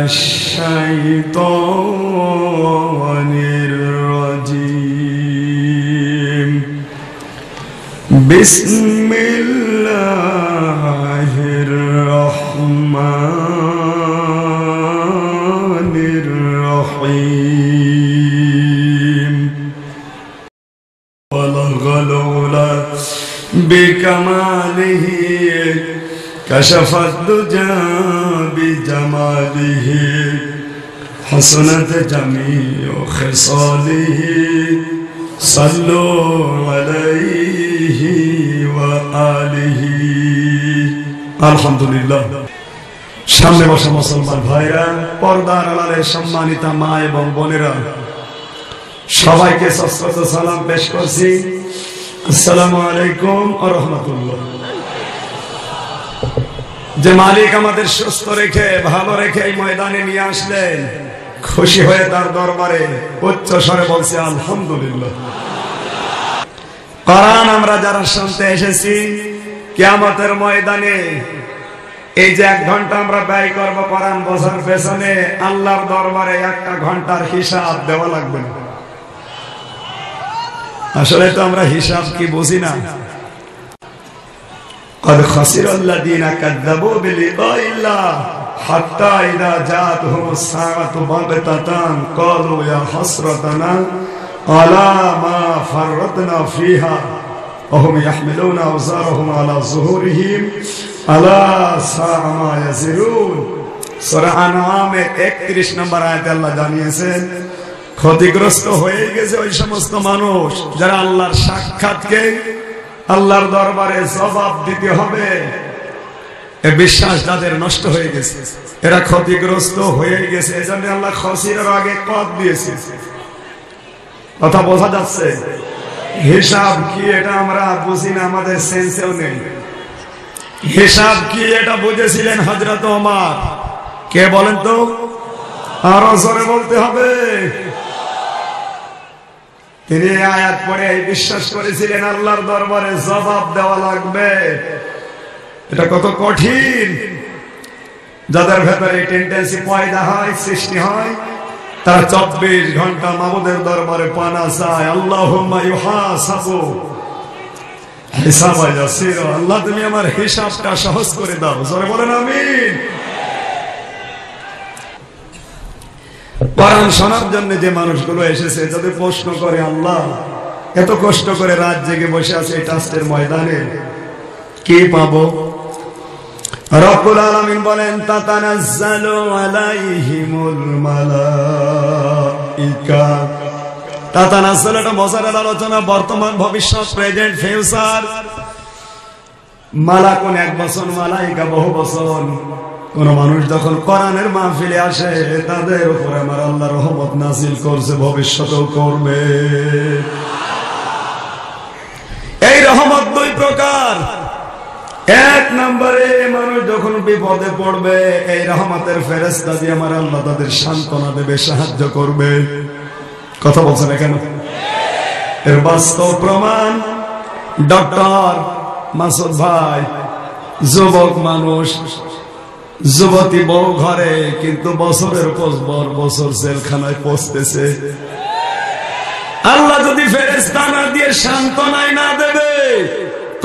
মিনাশ-শাইতানির রাজীম। বিসমিল্লাহির রহমানির রহিম। বালাগাল উলা বিকামালিহি কাশাফাদ দুজা বিজামালিহি হাসানাত জামিউ খিসালিহি সাল্লু আলাইহি ওয়া আলিহি। আলহামদুলিল্লাহ। সামনে বসা মুসলমান ভাইরা, পর্দার আড়ালের সম্মানিতা মা এবং বোনেরা, সবাইকে সশ্রদ্ধ সালাম পেশ করছি। আসসালামু আলাইকুম ওয়া রাহমাতুল্লাহ। যে মালিক আমাদের সুস্থ রেখে ভালো রেখে এই ময়দানে নিয়ে আসলেন, খুশি হয়ে তার দরবারে উচ্চ স্বরে বলছি আলহামদুলিল্লাহ। কোরআন আমরা যারা শুনতে এসেছি, কিয়ামতের ময়দানে এই যে 1 ঘন্টা আমরা ব্যয় করব কোরআন বোঝার পেছনে, আল্লাহর দরবারে 1টা ঘন্টার হিসাব দেওয়া লাগবে না। আসলে তো আমরা হিসাব কি বুঝি না। قد خسر الذين كذبوا بلقاء الله حتى إذا جاءتهم الساعة بغتة قالوا يا حسرتنا على ما فرطنا فيها وهم يحملون أوزارهم على ظهورهم ألا ساء ما يزرون। সূরা আনআমের 31 নম্বর আয়াতে আল্লাহ জানিয়েছেন, ক্ষতিগ্রস্ত হয়ে গেছে ওই সমস্ত মানুষ যারা আল্লাহর সাক্ষাৎকে, আল্লাহর দরবারে জবাব দিতে হবে, এ বিশ্বাস যাদের নষ্ট হয়ে গেছে, এরা ক্ষতিগ্রস্ত হয়ে গেছে। এজন্য আল্লাহ খসিরের আগে কদ দিয়েছে। কথা বোঝা যাচ্ছে? হিসাব কি এটা আমরা বুঝি না, আমাদের সেন্সেও নেই। হিসাব কি এটা বুঝেছিলেন হযরত ওমর? কে বলেন তো? আরো জোরে বলতে হবে। তিনি আয়াত পড়ে বিশ্বাস করেছিলেন আল্লাহর দরবারে জবাব দেওয়া লাগবে। এটা কত কঠিন। যাদের ভেতরে টেন্ডেন্সি পয়দা হয়, সৃষ্টি হয়, তারা 24 ঘন্টা মাবুদের দরবারে পানা চায়। আল্লাহুম্মা ইউহাসাবু হিসাবা ইয়াসিরা। আল্লাহ তুমি আমার হিসাবটা সহজ করে দাও। জোরে বলেন আমিন। কোরআন শোনার জন্য যে মানুষগুলো এসেছে, যদি প্রশ্ন করে আল্লাহ এত কষ্ট করে রাত জেগে বসে আছে এই ট্রাস্টের ময়দানে, কি পাবো? রব্বুল আলামিন বলেন, তাতানাজ্জালু আলাইহিমুল মালাইকা। তাতানাজ্জালু এটা মজার আলোচনা, বর্তমান ভবিষ্যৎ, প্রেজেন্ট ফিউচার। মালাকুন 1 বছর, মালাইকা বহু বছর। কোন মানুষ যখন কোরআনের মাহফিলে আসে, তাদের উপরে আমার আল্লাহ রহমত নাজিল করছে, ভবিষ্যতেও করবে। এই রহমত 2 প্রকার। 1 নম্বরে মানুষ যখন বিপদে পড়বে, এই রহমতের ফেরেশতা দিয়ে আমার আল্লাহ তাদের সান্ত্বনা দেবে, সাহায্য করবে। কথা বলছেন কেন? এর বাস্তব প্রমাণ ডক্টর মাসুদ ভাই, যুবক মানুষ, যুবতী বউ ঘরে, কিন্তু বছরের পর বছর জেলখানায় পৌঁছতেছে। আল্লাহ যদি ফেরেশতা না দিয়ে সান্ত্বনায় না দেবে,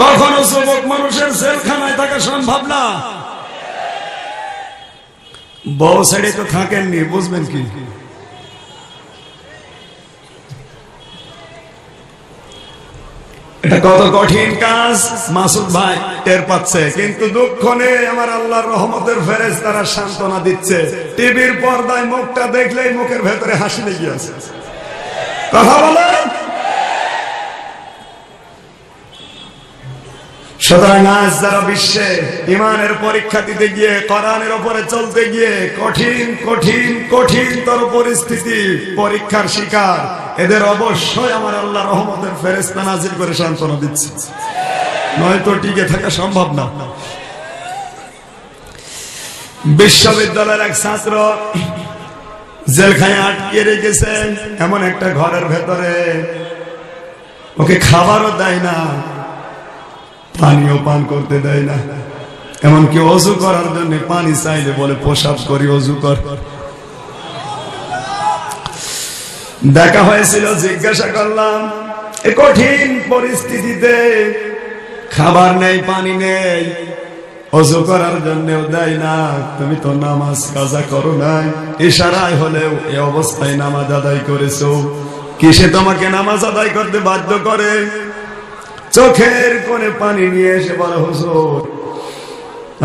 কখনো যুবক মানুষের জেলখানায় থাকা সম্ভব না। বউ ছেড়ে তো থাকেননি, বুঝবেন কি? এটা কত কঠিন কাজ মাসুদ ভাই টের পাচ্ছে, কিন্তু দুঃখ নেই, আমার আল্লাহর রহমতের ফেরেশতারা সান্ত্বনা দিচ্ছে। টিভির পর্দায় মুখটা দেখলেই মুখের ভেতরে হাসি লেগে আছে। কথা বলেন। সুতরাং আজ যারা বিশ্বে ইমানের পরীক্ষা দিতে গিয়ে, কোরআনের উপরে চলতে গিয়ে কঠিন কঠিন কঠিনতর পরিস্থিতি, পরীক্ষার শিকার, এদের অবশ্যই আমার আল্লাহ রহমতের ফেরেশতা নাজিল করে সান্ত্বনা দিচ্ছে, নয়তো টিকে থাকা সম্ভব না। বিশ্ববিদ্যালয়ের এক ছাত্র জেলখানায় আটকে রেখেছে এমন একটা ঘরের ভেতরে, ওকে খাবারও দেয় না, পানিও পান করতে দেয় না, এমনকি অজু করার জন্য পানি চাইলে বলে প্রসাব করি, অজু কর। দেখা হয়েছিল, জিজ্ঞাসা করলাম এ কঠিন পরিস্থিতিতে খাবার নেই, পানি নেই, ওযু করার জন্যও দেয় না, তুমি তো নামাজ কাজা করো নাই, ইশারায় হলেও এই অবস্থায় নামাজ আদায় করেছো, কিসে তোমাকে নামাজ আদায় করতে বাধ্য করে? চোখের কোণে পানি নিয়ে এসে বলে, হুজুর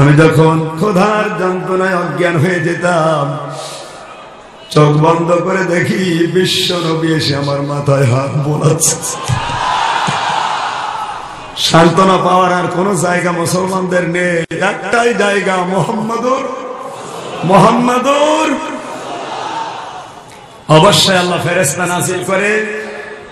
আমি যখন ক্ষুধার যন্ত্রণায় অজ্ঞান হয়ে যেতাম, চোখ বন্ধ করে দেখি বিশ্ব নবী এসে আমার মাথায় হাত বোলাচ্ছে। সান্ত্বনা পাওয়ার আর কোন জায়গা মুসলমানদের নেই, একটাই জায়গা, মুহাম্মাদুর। অবশ্যই আল্লাহ ফেরেশতা নাযিল করে,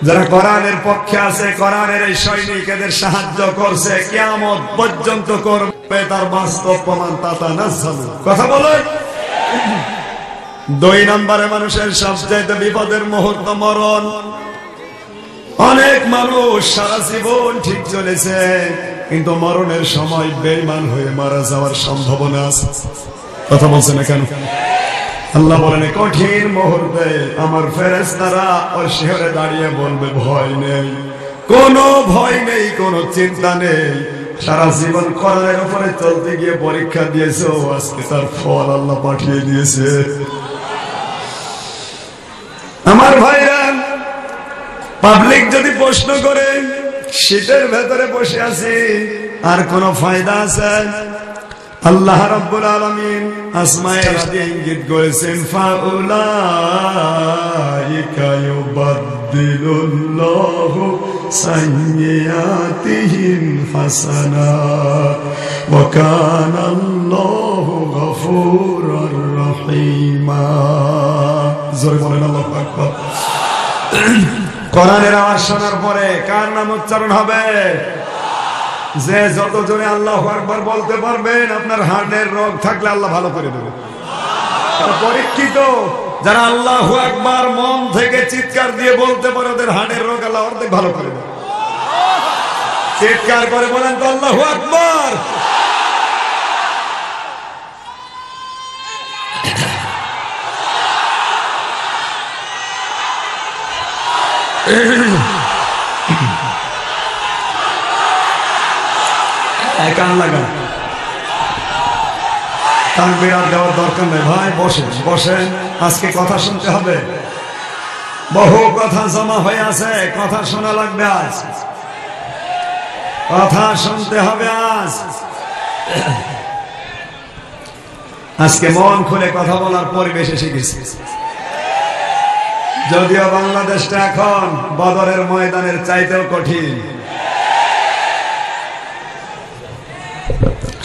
যারা কোরআনের পক্ষে আছে, কোরআনের এই সৈনিক এদের সাহায্য করছে, কিয়ামত পর্যন্ত করবে, তার বাস্তব প্রমাণ তাতানাজ্জালু। কথা বলে 2 নম্বরে মানুষের সবচেয়ে বিপদের মুহূর্ত মরণ। অনেক মানুষ সারা জীবন ঠিক চলেছে, কিন্তু মরণের সময় বেঈমান হয়ে মারা যাওয়ার সম্ভাবনা আছে। কথা বলছে না কেন? আল্লাহ বলেন কঠিন মুহূর্তে আমার ফেরেশতারা ওই শিহরে দাঁড়িয়ে বলবে, ভয় নেই, কোনো ভয় নেই, কোনো চিন্তা নেই। সারা জীবন কোরআনের উপরে চলতে গিয়ে পরীক্ষা দিয়েছে, আজকে তার ফল আল্লাহ পাঠিয়ে দিয়েছে। আমার ভাইরা, পাবলিক যদি প্রশ্ন করে শীতের ভেতরে বসে আছি আর কোন ফায়দা আছে? আল্লাহ রাব্বুল আলামিন আসমায়ে দিয়ে ইঙ্গিত করেছেন, ফাউলাইকা ইউবাদদিলুল্লাহু সাইয়্যাতিহিম হাসানাত ওয়া কানাল্লাহু গফুরুর রহিমা। জোরে বলেন আল্লাহু আকবার। কোরআনের আওয়াজ শোনার পরে কার নাম উচ্চারণ হবে? যে যত জোরে আল্লাহু আকবার বলতে পারবেন, আপনার হার্টের রোগ থাকলে আল্লাহ ভালো করে দেবে। পরীক্ষিত যারা আল্লাহু আকবার মন থেকে চিৎকার দিয়ে বলতে পারে, ওদের হার্টের রোগ আল্লাহ অর্ধেক ভালো করে দেবে। চিৎকার করে বলেন তো আল্লাহু আকবার। কান লাগা, তাকবীর আর দেওয়ার দরকার নেই ভাই, বসেন। আজকে কথা শুনতে হবে, বহু কথা জমা হয়ে আছে, কথা শোনা লাগবে আজ, কথা শুনতে হবে আজ। আজকে মন খুলে কথা বলার পরিবেশ এসে গেছে। যদিও বাংলাদেশটা এখন বদরের ময়দানের চাইতেও কঠিন।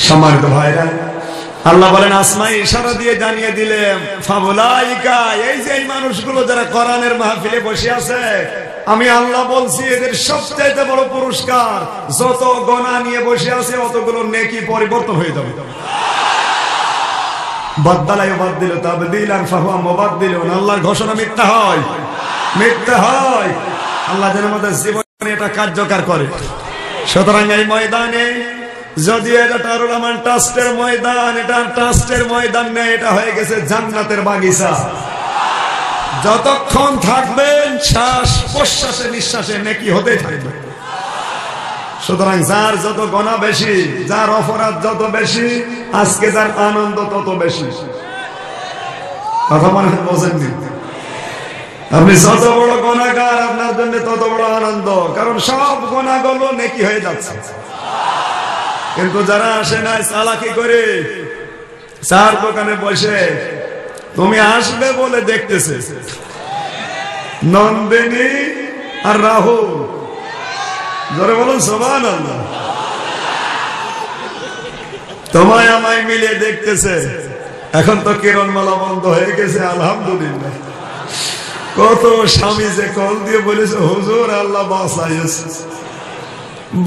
সম্মানিত ভাইরা, আল্লাহ বলেন আসমাই ইশারা দিয়ে জানিয়ে দিলেন, ফাউলাইকা, এই যে এই মানুষগুলো যারা কোরআনের মাহফিলে বসে আছে, আমি আল্লাহ বলছি এদের সবচেয়ে বড় পুরস্কার, যত গুনাহ নিয়ে বসে আছে অতগুলো নেকি পরিবর্তন হয়ে যাবে। বাদদালা ইউবাদদিলু তাবদীলান ফাহুয়া মুবাদদিলুন। আল্লাহর ঘোষণা মিথ্যা হয়, মিথ্যা হয়। আল্লাহ যেন আমাদের জীবনে এটা কার্যকর করে। সুতরাং এই ময়দানে, যদি এটা দারুল আমান ট্রাস্টের ময়দান, এটা ট্রাস্টের ময়দান নেই, এটা হয়ে গেছে জান্নাতের বাগিচা। যতক্ষণ থাকবেন শ্বাস প্রশ্বাসে নিঃশ্বাসে নেকি হতে থাকবে। সুতরাং যার যত গুনাহ বেশি, যার অপরাধ যত বেশি, আজকে যার আনন্দ তত বেশি। কথা মনে হয় বোঝেননি? আপনি যত বড় গুনাহগার, আপনার জন্য তত বড় আনন্দ, কারণ সব গুনাহগুলো নেকি হয়ে যাচ্ছে। কিন্তু যারা আসে না চালাকি করে, চার দোকানে বসে তুমি আসবে বলে দেখতেছে, নন্দিনী আর রাহুল, জোরে বলুন সুবহানাল্লাহ, তোমায় আমায় মিলে দেখতেছে। এখন তো কিরণমালা বন্ধ হয়ে গেছে, আলহামদুলিল্লাহ। কত স্বামী যে কল দিয়ে বলেছে, হুজুর আল্লাহ বাঁচাইছে,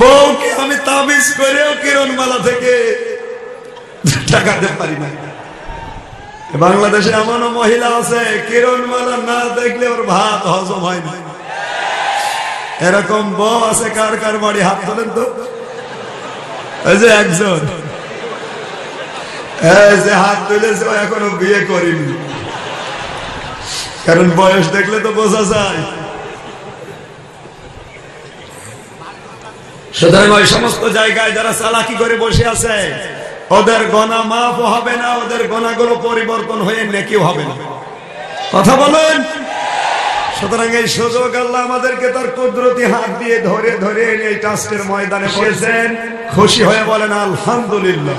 বউকে আমি তাবিজ করেও কিরণমালা থেকে টাকাতে পারি না। বাংলাদেশে এমনও মহিলা আছে, কিরণমালা না দেখলে ওর ভাত হজম হয় না। এরকম বউ আছে কার কার বাড়ি? হাত তোলেন তো। এই যে একজন, এই যে হাত তুলেছে, ও এখনো বিয়ে করেনি। কারণ বয়স দেখলে তো বোঝা যায়। সুতরাং ওই সমস্ত জায়গায় যারা চালাকি করে বসে আছে, ওদের গোনা মাফ হবে না, ওদের গোনাগুলো পরিবর্তন হয়ে নেকিও হবে না। কথা বলেন। সুতরাং এই সুযোগ আল্লাহ আমাদেরকে তার কুদরতি হাত দিয়ে ধরে ধরে এই ট্রাস্টের ময়দানে বসেছেন। খুশি হয়ে বলেন আলহামদুলিল্লাহ।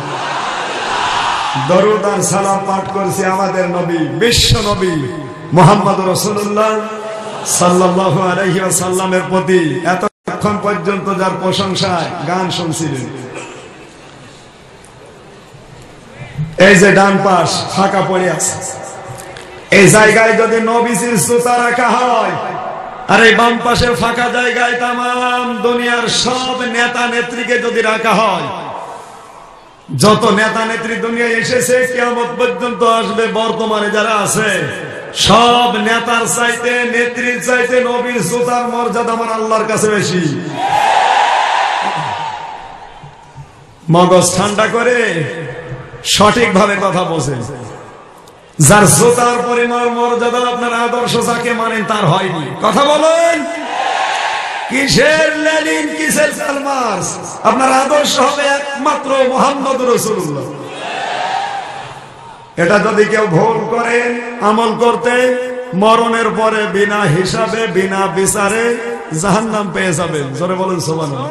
দরুদ আর সালাম পাঠ করছি আমাদের নবী, বিশ্ব নবী মুহাম্মদ রাসূলুল্লাহ সাল্লাল্লাহু আলাইহি ওয়াসাল্লামের প্রতি। এতক্ষণ পর্যন্ত যার প্রশংসায় গান শুনছিলেন, এই যে ডান পাশ ফাঁকা পড়ে আছে, এই জায়গায় যদি নবীজির জুতা রাখা হয়, আর এই বাম পাশের ফাঁকা জায়গায় তামাম দুনিয়ার সব নেতা নেত্রীকে যদি রাখা হয়, যত নেতা নেত্রী দুনিয়ায় এসেছে কিয়ামত পর্যন্ত আসবে, বর্তমানে যারা আছে সব নেতার চাইতে নেত্রীর চাইতে নবীর জুতার মর্যাদা আমার আল্লাহর কাছে বেশি। মগজ ঠান্ডা করে সঠিকভাবে কথা বলছেন। যার জুতার পরিমাণ মর্যাদা আপনার আদর্শ যাকে মানেন তার হয়নি। কথা বলেন। কিসের লেনিন, কিসের কার্ল মার্কস? আপনার আদর্শ হবে একমাত্র মুহাম্মদ রাসূলুল্লাহ। এটা যদি কেউ ভুল করেন আমল করতে, মরণের পরে বিনা হিসাবে বিনা বিচারে জাহান্নাম পেয়ে যাবেন। জোরে বলেন সুবহানাল্লাহ।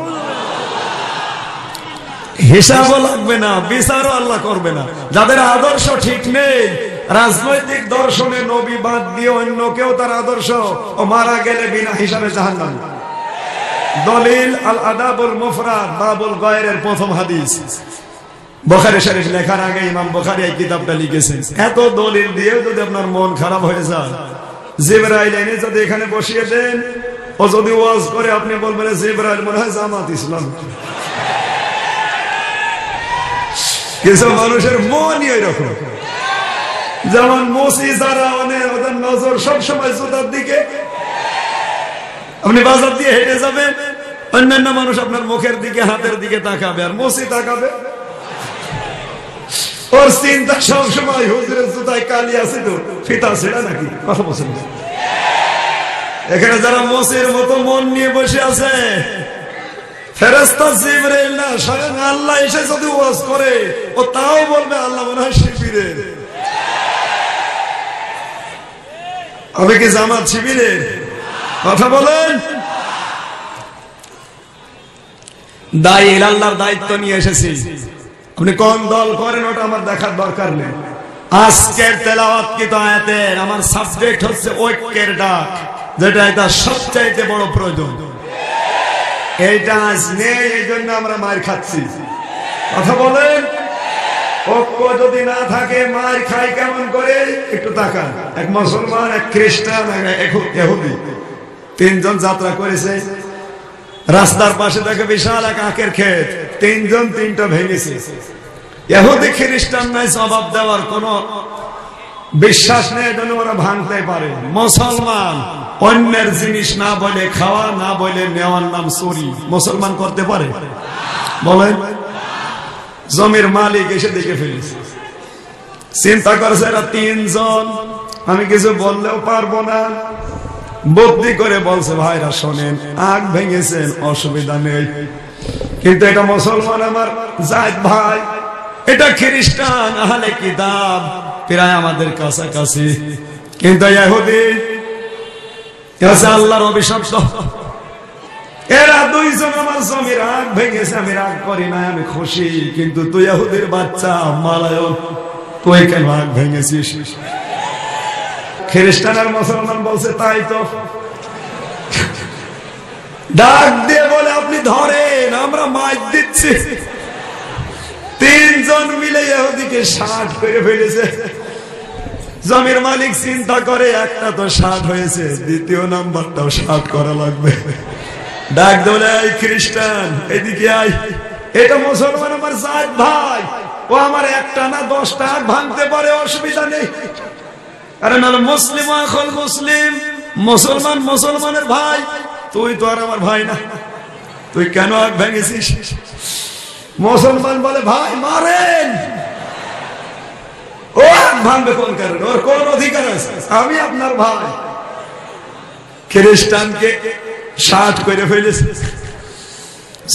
হিসাবও লাগবে না, বিচারও আল্লাহ করবে না। যাদের আদর্শ ঠিক নেই, রাজনৈতিক দর্শনে নবী বাদ দিয়ে অন্য কেউ তার আদর্শ, ও মারা গেলে বিনা হিসাবে জাহান্নাম। দলিল আল আদাবুল মুফরাদ বাবুল গায়রের প্রথম হাদিস। বুখারী শরীফ লেখার আগে ইমাম বুখারী এই কিতাবটা লিখেছেন। এত দলিল দিয়ে যদি আপনার মন খারাপ হয়ে যায়, জিবরাইল এনে যদি এখানে বসিয়ে দেন, ও যদি ওয়াজ করে, আপনি বলবেন জিবরাইল মনে হয় জামাত ইসলাম। কিছু মানুষের মনই ওইরকম, যেমন মুসি যারা ওদের নজর সবসময় জুতার দিকে। আপনি বাজার দিয়ে হেঁটে যাবেন, অন্যান্য মানুষ আপনার মুখের দিকে হাতের দিকে তাকাবে, আর মুসি তাকাবে, ওর চিন্তা সবসময় হুজুরের জুতায় কালি আছে তো, ফিতা ছেড়া নাকি। কথা বলছেন। এখানে যারা মুসির মতো মন নিয়ে বসে আছে, ফেরেশতা জিবরাইল না, স্বয়ং আল্লাহ এসে যদি ওয়াজ করে, ও তাও বলবে আল্লাহ মনে হয় শিবিরের। আমি কি জামাত শিবিরের? কথা বলেন। দায়ী আল্লাহর দায়িত্ব নিয়ে এসেছি। আপনি কোন দল করেন ওটা আমার দেখার দরকার নেই। আজকের তেলাওয়াতকৃত আয়াতের আমার সাবজেক্ট হচ্ছে ঐক্যের ডাক, যেটা এটা সবচাইতে বড় প্রয়োজন। এইটা আজ নেই, এই জন্য আমরা মার খাচ্ছি। কথা বলেন। ঐক্য যদি না থাকে মার খাই কেমন করে? একটু তাকান। এক মুসলমান, এক খ্রিস্টান, এক ইহুদি, তিনজন যাত্রা করেছে। রাস্তার পাশে দেখে বিশাল এক আখের ক্ষেত, তিনজন তিনটা ভেঙেছে। ইহুদি খ্রিস্টান নাই, জবাব দেওয়ার কোন বিশ্বাস নেই, এজন্য ওরা ভাঙতে পারে। মুসলমান অন্যের জিনিস না বলে খাওয়া, না বলে নেওয়ার নাম চুরি। মুসলমান করতে পারে? বলেন। জমির মালিক এসে দেখে ফেলেছে, চিন্তা করেছে এরা তিনজন, আমি কিছু বললেও পারবো না। বুদ্ধি করে বলছে, ভাইরা শোনেন, আগ ভেঙেছেন অসুবিধা নেই, কিন্তু এটা মুসলমান আমার জায়েদ ভাই, এটা খ্রিস্টান আহলে কিতাব, প্রায় আমাদের কাছাকাছি, কিন্তু ইহুদি আল্লাহর অভিশপ্ত। এরা দুইজন আমার জমির আগ ভেঙেছে, আমি রাগ করি না, আমি খুশি। কিন্তু তুই ইহুদির বাচ্চা মালায়ন, তুই কেন আগ ভেঙেছিস? খ্রিস্টান আর মুসলমান বলছে তাই তো। ডাক দিয়ে বলে, আপনি ধরেন, আমরা মাইক দিচ্ছি। তিনজন মিলে ইহুদিকে 60 করে ফেলেছে। জমির মালিক চিন্তা করে, একটা তো 60 হয়েছে, দ্বিতীয় নাম্বারটাও 60 করা লাগবে। ডাক দোলে, এই খ্রিস্টান এদিকে আয়, এটা মুসলমান আমার জায়েদ ভাই, ও আমার একটা না 10টা আগ ভাঙতে পারে, অসুবিধা নেই। কারণ মুসলিম আখুল মুসলিম, মুসলমান মুসলমানের ভাই, তুই তো আর আমার ভাই না, তুই কেন আগ ভেঙেছিস? মুসলমান বলে, ভাই মারেন, ও আগ ভাঙবে কোন কারণে? ওর কোন অধিকার আছে? আমি আপনার ভাই। খ্রিস্টানকে 60 করে ফেলেছে।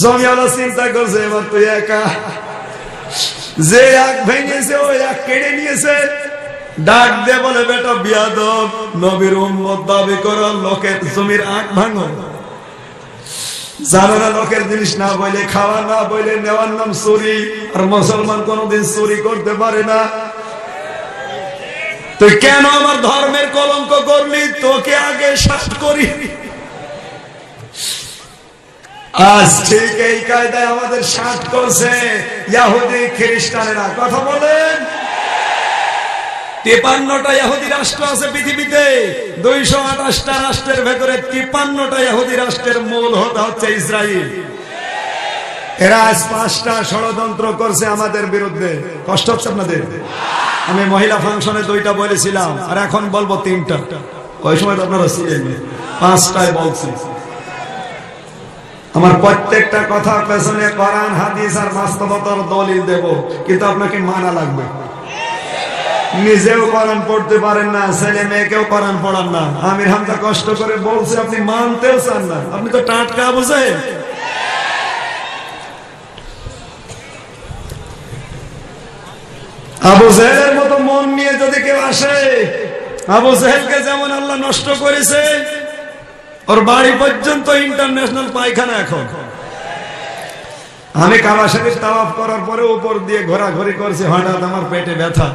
জমিওয়ালা চিন্তা করছে এবার তুই একা, যে এক ভেঙেছে ওই এক কেড়ে নিয়েছে। ডাক দিয়ে বলে, বেটা বিয়াদব, নবীর উম্মত দাবি করো, লোকের জমির আঁক ভাঙো। জানো না লোকের জিনিস না বলে খাওয়া, না বলে নেওয়ার নাম চুরি। আর মুসলমান কোনদিন চুরি করতে পারে না। তুই কেন আমার ধর্মের কলঙ্ক করলি? তোকে আগে শাস্ত করি। আজ ঠিক এই কায়দায় আমাদের শাস্ত করছে ইহুদি খ্রিস্টানেরা। কথা বলেন। 53টা ইহুদি রাষ্ট্র আছে পৃথিবীতে। 228টা রাষ্ট্রের ভেতরে 53টা ইহুদি রাষ্ট্রের মূল হোতা হচ্ছে ইসরায়েল। এরা আজ 5টা ষড়যন্ত্র করছে আমাদের বিরুদ্ধে। কষ্ট হচ্ছে আপনাদের? আমি মহিলা ফাংশনে 2টা বলেছিলাম, আর এখন বলবো 3টা। ওই সময় তো আপনারা ছিলেন, 5টাই বলছি। আমার প্রত্যেকটা কথা পেছনে কোরআন হাদিস আর বাস্তবতার দলিল দেব, কিন্তু আপনাকে মানা লাগবে। নিজেও কোরআন পড়তে পারেন না, ছেলে মেয়েকেও কোরআন পড়ান না। আমির হামজা কষ্ট করে বলছে, আপনি মানতেও চান না। আপনি তো টাটকা বুঝেন। আবু জেহেলের মতো মন নিয়ে যদি কেউ আসে, আবু জেহেলকে যেমন আল্লাহ নষ্ট করেছে, ওর বাড়ি পর্যন্ত ইন্টারন্যাশনাল পায়খানা। এখন আমি কাবা শরীফ তাওয়াফ করার পরে উপর দিয়ে ঘোরাঘুরি করছি, হঠাৎ আমার পেটে ব্যথা।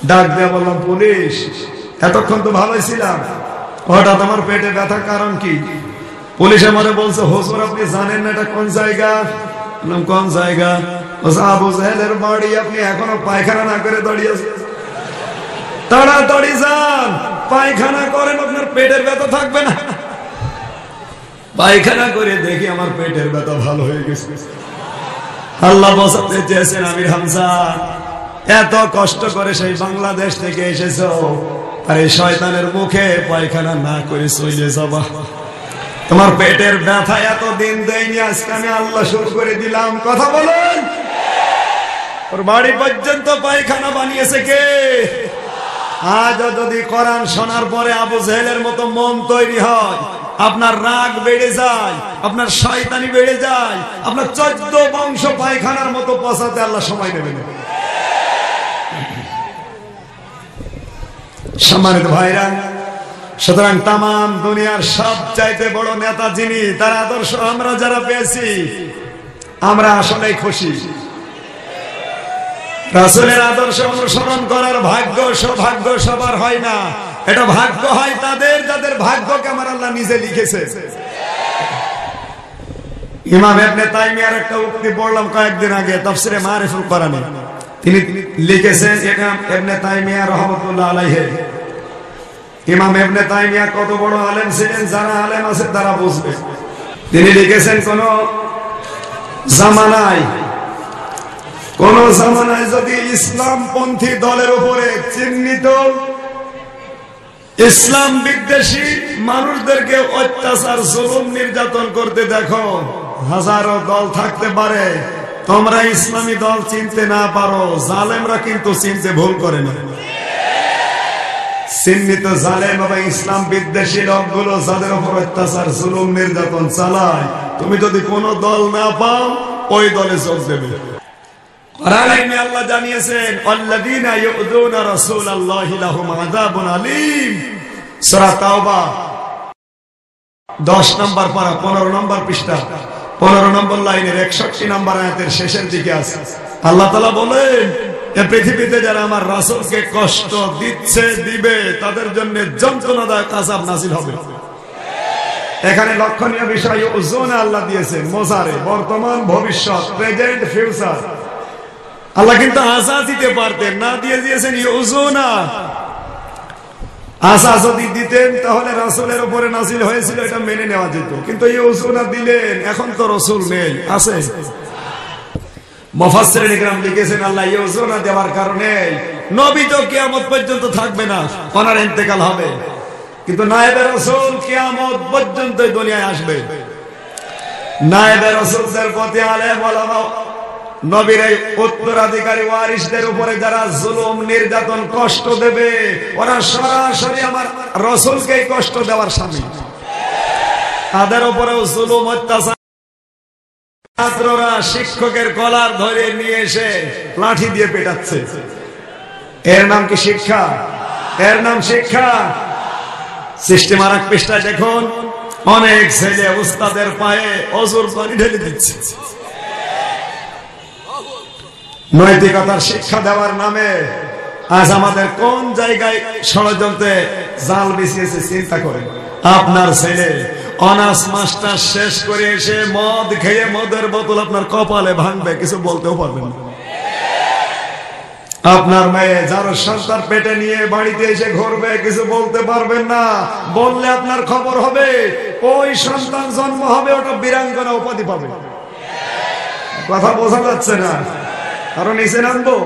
ডাক দিয়ে বললাম, পুলিশ। এতক্ষণ তো ভালোই ছিলাম, হঠাৎ আমার পেটে ব্যথা, কারণ কি? পুলিশ আমারে বলছে, হুজুর আপনি জানেন না এটা কোন জায়গা? বললাম, কোন জায়গা? আবু জেহেলের বাড়ি। আপনি এখনো পায়খানা না করে দাঁড়িয়ে আছেন, তাড়াতাড়ি যান, পায়খানা করেন, আপনার পেটের ব্যথা থাকবে না। পায়খানা করে দেখি আমার পেটের ব্যথা ভালো হয়ে গেছে। আল্লাহ বাঁচাতে চেয়েছেন। আমির হামজা, এত কষ্ট করে সেই বাংলাদেশ থেকে এসেছো, আর এই শয়তানের মুখে পায়খানা না করে চলে যাবা। তোমার পেটের ব্যথা এতদিন দেয়নি, আজকে আমি আল্লাহ শুরু করে দিলাম। কথা বলেন। ওর বাড়ি পর্যন্ত পায়খানা বানিয়েছে কে? আজও যদি কোরআন শোনার পরে আবু জেহেলের মতো মন তৈরি হয়, আপনার রাগ বেড়ে যায়, আপনার শয়তানি বেড়ে যায়, আপনার 14 বংশ পায়খানার মতো পচাতে আল্লাহ সময় নেবেন। সম্মানিত ভাইরা, সুতরাং তাম দুনিয়ার সবচাইতে বড় নেতা যিনি, তার আদর্শ আমরা যারা পেয়েছি, আমরা আসলেই খুশি। রাসূলের আদর্শ অনুসরণ করার ভাগ্য সৌভাগ্য সবার হয় না। এটা ভাগ্য হয় তাদের যাদের ভাগ্যকে আমার আল্লাহ নিজে লিখেছে। ইমাম ইবনে তাইমিয়ার একটা উক্তি পড়লাম কয়েকদিন আগে তাফসিরে মারিফুল কোরআনে। তিনি লিখেছেন, ইমাম ইবনে তাইমিয়া রাহমাতুল্লাহ আলাইহি। ইমাম ইবনে তাইমিয়া কত বড় আলেম ছিলেন, যারা আলেম আছে তারা বুঝবে। তিনি লিখেছেন, কোন জামানায় যদি ইসলামপন্থী দলের উপরে চিহ্নিত ইসলাম বিদ্বেষী মানুষদেরকে অত্যাচার জুলুম নির্যাতন করতে দেখো, হাজারো দল থাকতে পারে, তোমরা ইসলামী দল চিনতে না পারো, জালেমরা কিন্তু চিনতে ভুল করে না। চিহ্নিত জালেম এবং ইসলাম বিদ্বেষী লোকগুলো যাদের উপর অত্যাচার জুলুম নির্যাতন চালায়, তুমি যদি কোনো দল না পাও, ওই দলে যোগ দেবে। কোরআনে আল্লাহ জানিয়েছেন, আল্লাযীনা ইউযুনা রাসূলাল্লাহি লাহুম আযাবুন আলীম। সূরা তাওবা 10 নম্বর পারা 15 নম্বর পৃষ্ঠা 15 নম্বর লাইনের 61 নম্বর আয়াতের শেষের দিকে আছে। আল্লাহ তাআলা বলেন, এই পৃথিবীতে যারা আমার রাসূলকে কষ্ট দিচ্ছে, দিবে, তাদের জন্য যন্ত্রণাদায়ক আযাব নাযিল হবে। এখানে লক্ষণীয় বিষয় ইউযুনা আল্লাহ দিয়েছেন, মোজারে, বর্তমান, ভবিষ্যৎ, প্রেজেন্ট, ফিউচার। আল্লাহ কিন্তু আযা দিতে পারতেন, না দিয়ে দিয়েছেন ইউযুনা। আযা যদি দিতেন তাহলে রাসূলের উপরে নাযিল হয়েছিল, এটা মেনে নেওয়া যেত, কিন্তু ইউযুনা দিলেন। এখন তো রাসূল নেই, আছে। মুফাসসিরিন ইকরাম লিখেছেন, আল্লাহ ইউযুনা দেওয়ার কারণে নবী তো কিয়ামত পর্যন্ত থাকবে না, ওনার ইন্তেকাল হবে, কিন্তু নায়েবে রাসূল কিয়ামত পর্যন্ত দুনিয়ায় আসবে। নায়েবে রাসূলদের প্রতি আলেম ওলামা নবীর এই উত্তরাধিকারী ওয়ারিসদের উপরে যারা জুলুম নির্যাতন কষ্ট দেবে ওরা সরাসরি আমার রাসূলকেই কষ্ট দেওয়ার শামিল। তাদের উপরেও জুলুম অত্যাচার। ছাত্ররা শিক্ষকের কলার ধরে নিয়ে এসে লাঠি দিয়ে পেটাচ্ছে। এর নাম কি শিক্ষা? এর নাম শিক্ষা? সিস্টেম আর এক পৃষ্ঠায় দেখুন, অনেক ছেলে উস্তাদের পায়ে অজুর পানি ঢেলে দিচ্ছে। নৈতিকতার শিক্ষা দেওয়ার নামে আজ আমাদের কোন জায়গায় ষড়যন্ত্রে জাল বিছিয়েছে চিন্তা করেন। আপনার ছেলে অনার্স মাস্টার শেষ করে এসে মদ খেয়ে মদের বোতল আপনার কপালে ভাঙবে, কিছু বলতেও পারবেন না। আপনার মেয়ে যার সন্তান পেটে নিয়ে বাড়িতে এসে ঘুরবে, কিছু বলতে পারবেন না। বললে আপনার খবর হবে, ওই সন্তান জন্ম হবে, ওটা বীরাঙ্গনা উপাধি পাবে। কথা বোঝা যাচ্ছে না? কারণ নিচে নামবো।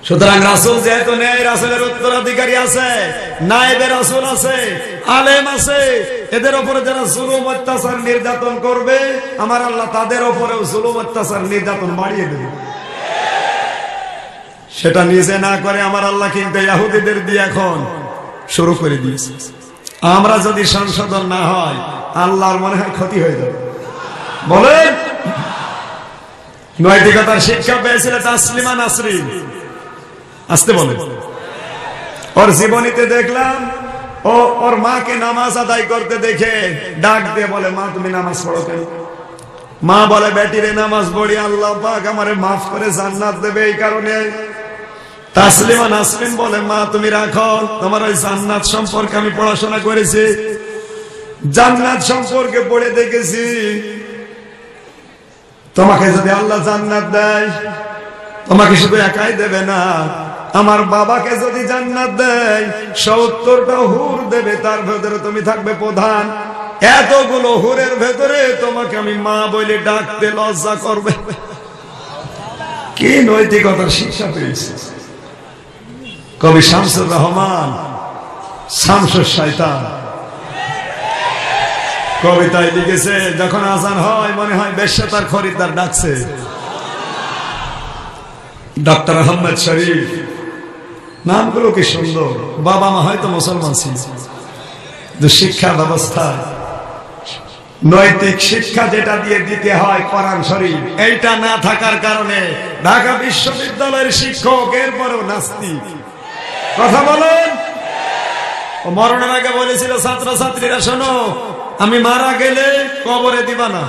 সুতরাং রাসূল যেহেতু নেই, রাসূলের উত্তরাধিকারী আছে, নায়েবে রাসূল আছে, আলেম আছে, এদের উপরে যারা জুলুম অত্যাচার নির্যাতন করবে আমার আল্লাহ তাদের উপরেও জুলুম অত্যাচার নির্যাতন বাড়িয়ে দেবে। সেটা নিজে না করে আমার আল্লাহ কিন্তু ইহুদিদের দিয়ে এখন শুরু করে দিয়েছে। আমরা যদি সংশোধন না হয় আল্লাহর মনে হয় ক্ষতি হয়ে যাবে। বলেন, নৈতিকতার শিক্ষা পেয়েছিল তাসলিমা নাসরিন। আসতে বলে, ওর জীবনীতে দেখলাম ও ওর মাকে নামাজ আদায় করতে দেখে ডাক দিয়ে বলে, মা তুমি নামাজ পড়ো কেন? মা বলে, বেটিরে নামাজ পড়ি আল্লাহ পাক আমারে মাফ করে জান্নাত দেবে এই কারণে। তাসলিমা নাসরিন বলে, মা তুমি রাখো, তোমার ওই জান্নাত সম্পর্কে আমি পড়াশোনা করেছি, জান্নাত সম্পর্কে পড়ে দেখেছি। তোমাকে যদি আল্লাহ জান্নাত দেয়, তোমাকে শুধু একাই দেবে না, আমার বাবাকে যদি জান্নাত দেয় ৭০টা হুর দেবে, তার ভেতরে তুমি থাকবে প্রধান। এতগুলো হুরের ভেতরে তোমাকে আমি মা বলে ডাকতে লজ্জা করবে। কি নৈতিকতার শিক্ষা পেয়েছে কবি শামসুর রহমান, শামসুর শয়তান কবিতায় লিখেছে, যখন আজান হয় মনে হয় বেশ্যা তার খরিদ্দার ডাকছে। ডক্টর আহমদ শরীফ, নামগুলো কি সুন্দর। বাবা মা হয়তো মুসলমান ছিল, শিক্ষা ব্যবস্থা নৈতিক শিক্ষা যেটা দিয়ে দিতে হয় কোরআন শরীফ, এইটা না থাকার কারণে ঢাকা বিশ্ববিদ্যালয়ের শিক্ষক এরপরেও নাস্তিক। কথা বলেন। মরণের আগে বলেছিল ছাত্রছাত্রীরা, শোনো আমি মারা গেলে কবরে দিবা না।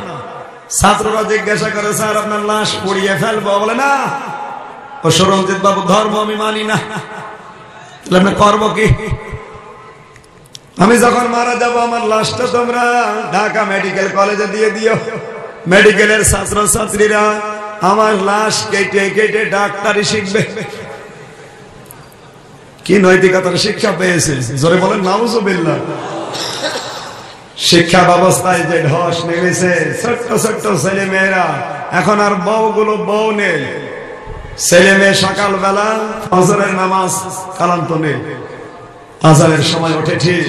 ছাত্ররা জিজ্ঞাসা করে, স্যার আপনার লাশ পুড়িয়ে ফেলবো? বলে না, ও সুরঞ্জিত বাবু ধর্ম আমি মানি না। তাহলে করবো কি? আমি যখন মারা যাব আমার লাশটা তোমরা ঢাকা মেডিকেল কলেজে দিয়ে দিও। মেডিকেলের ছাত্রছাত্রীরা আমার লাশ কেটে কেটে ডাক্তারি শিখবে। কি নৈতিকতার শিক্ষা পেয়েছে? জোরে বলেন নাউজুবিল্লাহ। শিক্ষা ব্যবস্থায় যে ধস নেমেছে, ছোট্ট ছোট্ট ছেলে মেয়েরা, এখন আর বউগুলো বউ নেই। ছেলে মেয়ে সকালবেলা ফজরের নামাজ কালাম তো নেই, আজানের সময় ওঠে ঠিক,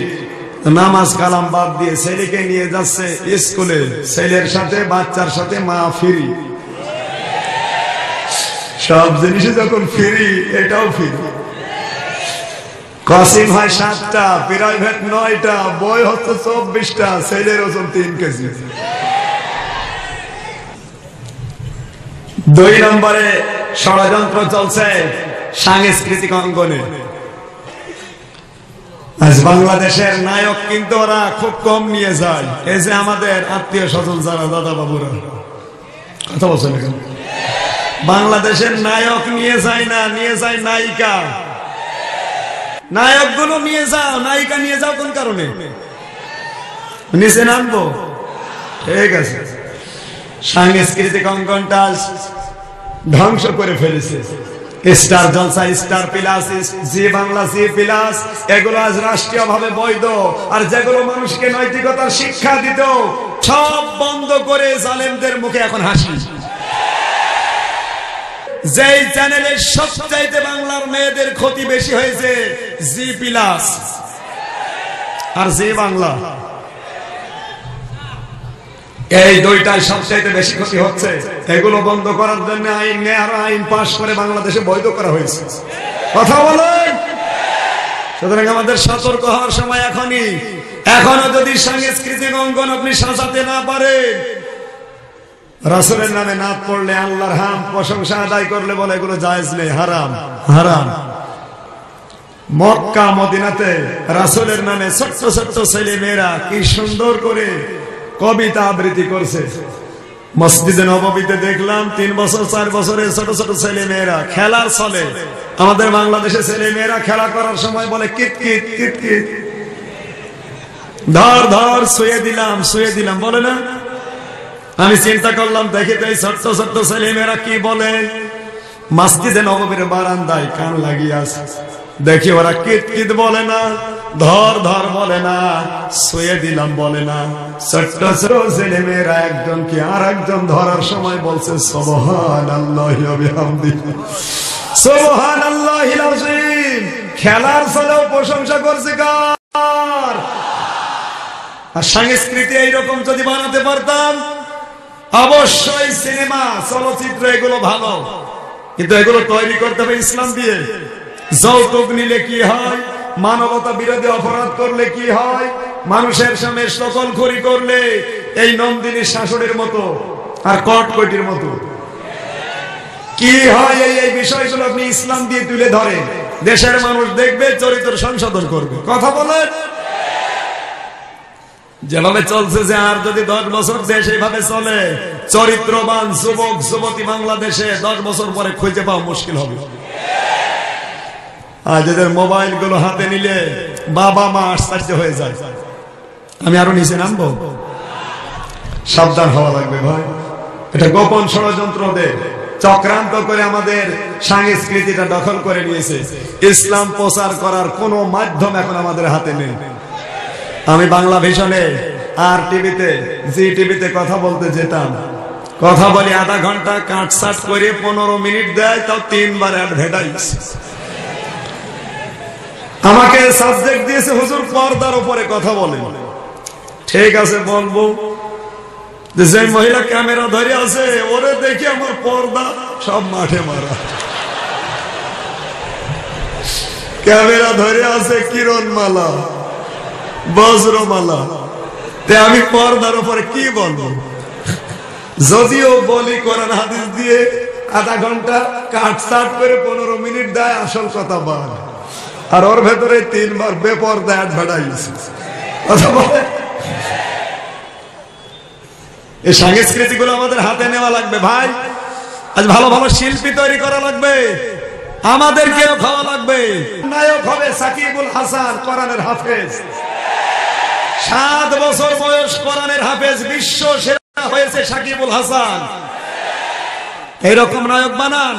নামাজ কালাম বাদ দিয়ে ছেলেকে নিয়ে যাচ্ছে স্কুলে, ছেলের সাথে বাচ্চার সাথে মা ফ্রি। সব জিনিসে যখন ফ্রি, এটাও ফ্রি। কসিম হয় 7টা, প্রাইভেট 9টা, বই হচ্ছে 24টা, ছেলের ওজন 3 কেজি। 2 নম্বরে ষড়যন্ত্র চলছে সাংস্কৃতিক অঙ্গনে। আজ বাংলাদেশের নায়ক কিন্তু ওরা খুব কম নিয়ে যায়। এই যে আমাদের আত্মীয় স্বজন যারা, দাদা বাবুরা, কথা বলছেন এখন, বাংলাদেশের নায়ক নিয়ে যায় না, নিয়ে যায় নায়িকা। নায়ক গুলো নিয়ে যাও, নায়িকা নিয়ে যাও কোন কারণে? নিচে নামবো, ঠিক আছে। সাংস্কৃতিক অঙ্গনটা ধ্বংস করে ফেলেছে। স্টার জলসা, স্টার প্লাস, জি বাংলা, জি প্লাস, এগুলো আজ রাষ্ট্রীয় ভাবে বৈধ। আর যেগুলো মানুষকে নৈতিকতার শিক্ষা দিত সব বন্ধ করে জালেমদের মুখে এখন হাসি। যেই চ্যানেলে সবচাইতে বাংলার মেয়েদের ক্ষতি বেশি হয়েছে, জি প্লাস আর জি বাংলা। এই দুইটাই সবচেয়ে বেশি ক্ষতি হচ্ছে। এগুলো বন্ধ করার জন্য আইন আর আইন পাশ করে বাংলাদেশে বৈধ করা হয়েছে। কথা বলেন। সুতরাং আমাদের সতর্ক হওয়ার সময় এখনই। এখনো যদি সাংস্কৃতিক অঙ্গন আপনি সাজাতে না পারেন, রাসূলের নামে নাত পড়লে, আল্লাহর হাম প্রশংসা আদায় করলে বলে এগুলো জায়েজ নেই, হারাম হারাম। মক্কা মদিনাতে রাসূলের নামে ছোট্ট ছোট্ট ছেলে মেয়েরা কি সুন্দর করে কবিতা আবৃত্তি করছে। মসজিদে নববীতে দেখলাম 3 বছর 4 বছরের ছোট ছোট ছেলে মেয়েরা খেলার চলে। আমাদের বাংলাদেশে ছেলে মেয়েরা খেলা করার সময় বলে কিট কিট কিট কিট, ধর ধর, শুয়ে দিলাম বলে না। আমি চিন্তা করলাম দেখি তো এই ছোট্ট ছোট্ট ছেলে মেয়েরা কি বলে। মসজিদে নববীর বারান্দায় কান লাগিয়ে আছে, দেখি ওরা কিট কিট বলে না, ধর ধর বলে না, শুয়ে দিলাম বলে না। ছোট্ট ছোট ছেলে মেয়েরা একজনকে আর একজন ধরার সময় বলছে সুবহানাল্লাহি ওয়া বিহামদিহি, সুবহানাল্লাহিল আযীম। খেলার ছলেও প্রশংসা করছে কার? আর সংস্কৃতি এইরকম যদি বানাতে পারতাম, অবশ্যই সিনেমা চলচ্চিত্র এগুলো ভালো, কিন্তু এগুলো তৈরি করতে হবে ইসলাম দিয়ে। যৌতুক নিলে কি হয়, মানবতা বিরোধী অপরাধ করলে কি হয়, মানুষের সামনে সকলখড়ি করলে এই নন্দিনীর শাশুড়ির মতো আর কটকটির মতো কি হয়, এই বিষয়গুলো আপনি ইসলাম দিয়ে তুলে ধরে, দেশের মানুষ দেখবে, চরিত্র সংশোধন করবে। কথা বলেন। যেভাবে চলছে, যে আর যদি 10 বছর দেশ এইভাবে চলে, চরিত্রবান যুবক যুবতী বাংলাদেশে 10 বছর পরে খুঁজে পাওয়া মুশকিল হবে। আর যাদের মোবাইল গুলো হাতে নিলে বাবা মা আশ্চর্য হয়ে যায়। আমি আরো নিচে নামবো, সাবধান হওয়া লাগবে ভাই। এটা গোপন ষড়যন্ত্রদের চক্রান্ত করে আমাদের সংস্কৃতিটা দখল করে নিয়েছে। ইসলাম প্রচার করার কোন মাধ্যম এখন আমাদের হাতে নেই। আমি বাংলা ভিশনে আর টিভিতে, জি টিভিতে কথা বলতে যেতাম, কথা বলি আধা ঘন্টা কাটসাট করে 15 মিনিট দেয়, তাও 3 বার অ্যাডভার্টাইজ। আমাকে সাবজেক্ট দিয়েছে হুজুর পর্দার উপরে কথা বলেন। ঠিক আছে বলবো, যে মহিলা ক্যামেরা ধরে আছে ওরে দেখি আমার পর্দা সব মাঠে মারা। ক্যামেরা ধরে আছে কিরণমালা, বজ্রমালা, আমি পর্দার উপরে কি বলবো? যদিও বলি কোরআন হাদিস দিয়ে আধা ঘন্টা কাটসাট করে 15 মিনিট দেয়, আসল কথা বল, আর ওর ভেতরে 3 বার বেপরদা অ্যাডভার্টাইজ। কথা বলে। এই সংস্কৃতি গুলো আমাদের হাতে নেওয়া লাগবে ভাই। আজ ভালো ভালো শিল্পী তৈরি করা লাগবে, আমাদেরকেও খাওয়া লাগবে। নায়ক হবে সাকিবুল হাসান, কোরআনের হাফেজ। 7 বছর বয়স, কোরআনের হাফেজ, বিশ্ব সেরা হয়েছে সাকিবুল হাসান। এইরকম নায়ক বানান।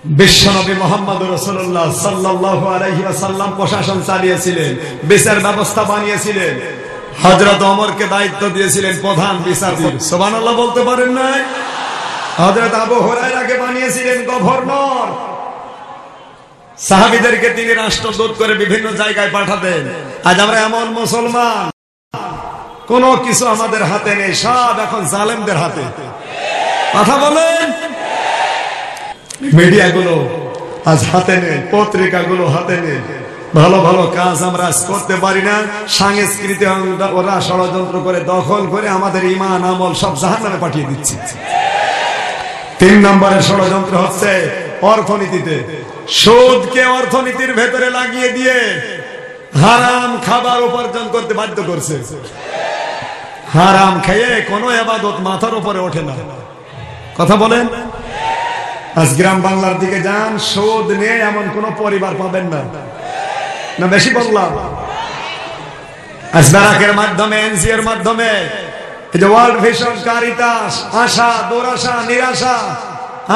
বিশ্বনবী মুহাম্মদুর রাসূলুল্লাহ সাল্লাল্লাহু আলাইহি ওয়াসাল্লাম প্রশাসন চালিয়েছিলেন, বিচার ব্যবস্থা বানিয়েছিলেন, হযরত ওমরকে দায়িত্ব দিয়েছিলেন প্রধান বিচারপতি। সুবহানাল্লাহ বলতে পারেন না? হযরত আবু হুরায়রাকে বানিয়েছিলেন গভর্নর। সাহাবীদেরকে তিনি রাষ্ট্রদূত করে বিভিন্ন জায়গায় পাঠাতেন। আজ আমরা এমন মুসলমান, কোনো কিছু আমাদের হাতে নেই, সব এখন জালেমদের হাতে। কথা বলেন। মিডিয়া গুলো আজ হাতে নেই, পত্রিকা গুলো হাতে নেই, ভালো ভালো কাজ আমরা করতে পারি না। সংস্কৃতি ওরা ষড়যন্ত্র করে দখল করে আমাদের ঈমান আমল সব জাহান্নামে পাঠিয়ে দিচ্ছে। 3 নম্বরের ষড়যন্ত্র হচ্ছে অর্থনীতিতে। সুদকে অর্থনীতির ভেতরে লাগিয়ে দিয়ে হারাম খাবার উপার্জন করতে বাধ্য করছে। হারাম খেয়ে কোনো ইবাদত মাথার উপরে ওঠে না। কথা বলেন। আজ গ্রাম বাংলার দিকে যান, সুদ নিয়ে এমন কোন পরিবার পাবেন না। না বেশি বললাম? আজ ব্যারাকের মাধ্যমে, এনজিও এর মাধ্যমে, এই যে ওয়ার্ল্ড ভিশন, কারিতাস, আশা, দুরাশা, নিরাশা,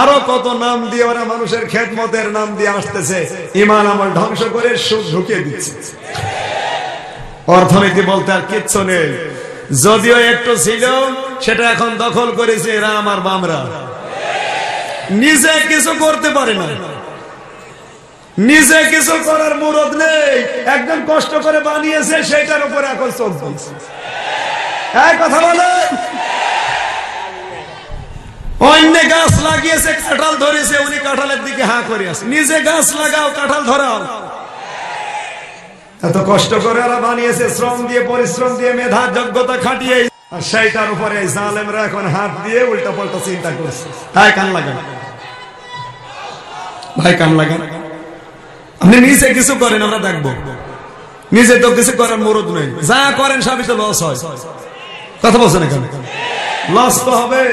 আরো কত নাম দিয়ে ওরা মানুষের খেদমতের নাম দিয়ে আসতেছে, ঈমান আমল ধ্বংস করে সুদ ঢুকিয়ে দিচ্ছে। অর্থনীতি বলতে আর কিচ্ছু নেই। যদিও একটু ছিল, সেটা এখন দখল করেছে এরা আমার বামরা। নিজে কিছু করতে পারে না। নিজে কিছু করার মুরদ নেই, একজন কষ্ট করে বানিয়েছে সেটার উপরে এখন চোখ দিচ্ছে। এই কথা বলেন, অন্য গাছ লাগিয়েছে, কাঁঠাল ধরেছে, উনি কাঁঠালের দিকে হাঁ করে আছে। নিজে গাছ লাগাও, কাঁঠাল ধরাও। এত কষ্ট করে ওরা বানিয়েছে, শ্রম দিয়ে, পরিশ্রম দিয়ে, মেধা যোগ্যতা খাটিয়ে, আর সেইটার উপরে জালেমরা এখন হাত দিয়ে উল্টা পাল্টা চিন্তা করছে। ভাই কান লাগান, ভাই কান লাগান। আপনি নিজে কিছু করেন, আমরা দেখবো। নিজে তো কিছু করার মুরদ নেই, যা করেন সবই তো লস হয়। কথা বলছেন এখানে, লস তো হবে।